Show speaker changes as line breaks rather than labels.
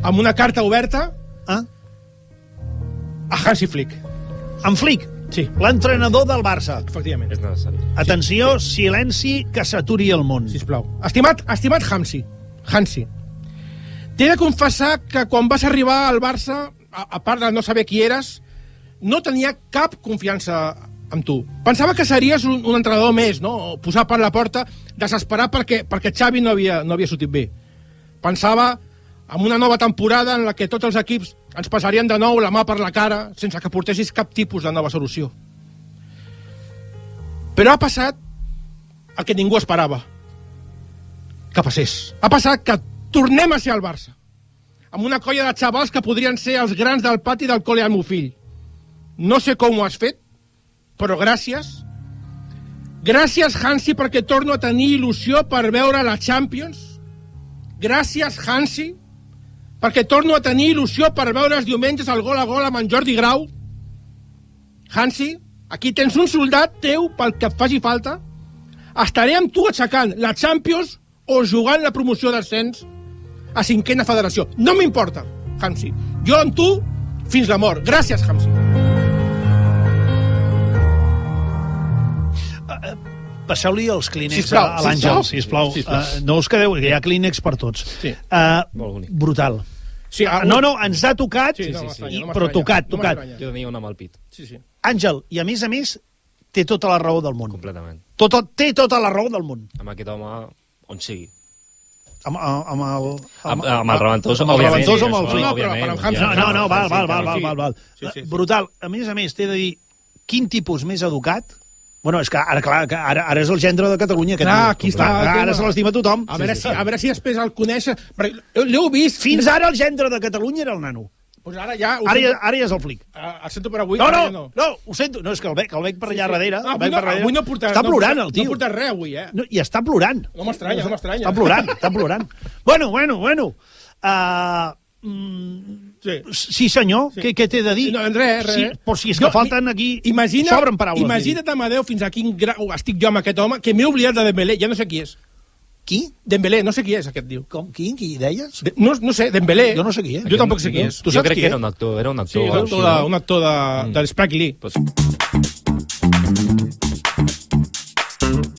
amb una carta oberta
Ah?
a Hansi Flick.
En Flick,
Sí,
l'entrenador del Barça.
efectivament.
És necessari.
Atenció, silenci, que s'aturi el món.
Sisplau. Estimat Hansi, t'he de confessar que quan vas arribar al Barça, a part de no saber qui eres, no tenia cap confiança en tu. Pensava que series un entrenador més, no? Posar per la porta, desesperat perquè Xavi no havia sortit bé. Pensava en una nova temporada en la que tots els equips ens passarien de nou la mà per la cara sense que portessis cap tipus de nova solució. Però ha passat el que ningú esperava que passés. Ha passat que tornem a ser al Barça, amb una colla de xavals que podrien ser els grans del pati del col·le del meu fill. No sé com ho has fet, però gràcies. Gràcies, Hansi, perquè torno a tenir il·lusió per veure la Champions. Gràcies, Hansi, perquè torno a tenir il·lusió per veure els diumenges el gol a gol amb en Jordi Grau. Hansi, aquí tens un soldat teu pel que et faci falta. Estaré amb tu aixecant la Champions o jugant la promoció d'ascens a 5a federació. No m'importa, Hansi. Jo amb tu fins la mort. Gràcies, Hansi.
Passeu-li els clínex
Sisplau,
a l'Àngel, sisplau. No us quedeu, que hi ha clínex per tots.
Sí.
Molt bonic.
Brutal.
Sí,
No, ens ha tocat,
Sí, no m'estranya, no
però
m'estranya,
tocat.
no m'estranya.
Jo tenia una mal pit,
Sí, sí.
Àngel, i a més, té tota la raó del món.
completament.
Té tota la raó del món.
Amb aquest home, on sigui.
Amb el...
Amb el Reventós,
amb el
òbviament.
Reventós, amb el
això,
Flick.
No, però amb Hansi.
No,
Sí,
val.
sí, sí.
Brutal. A més, t'he de dir, quin tipus més educat... Bueno, és que ara és el gendre de Catalunya.
Clar, aquí està el tema.
Ara se l'estima tothom.
A veure si després el coneixes. L'heu vist.
Fins ara el gendre de Catalunya era el nano.
Pues ara ja...
Ara ja és el Flick.
El sento per avui.
No, ho sento. No, és que el veig per allà darrere.
Avui no porta...
Està plorant, el tio.
No porta res, avui, eh?
No, I està plorant.
No m'estranya.
Està plorant. Bueno. Sí, senyor.
Sí.
Què t'he de dir?
No, res.
Sí, però si és que falten aquí... Sobren paraules.
Imagina't, Amadeu, fins a quin grau estic jo amb aquest home, que m'he oblidat de Dembélé. Ja no sé qui és.
Qui?
Dembélé, no sé qui és aquest, diu.
Com? Qui deies?
No sé, Dembélé.
Jo no sé qui és.
Jo tampoc sé qui és. Tu
Jo
saps
crec
qui
que
és?
era un actor.
Sí, un actor de l'Spike Lee.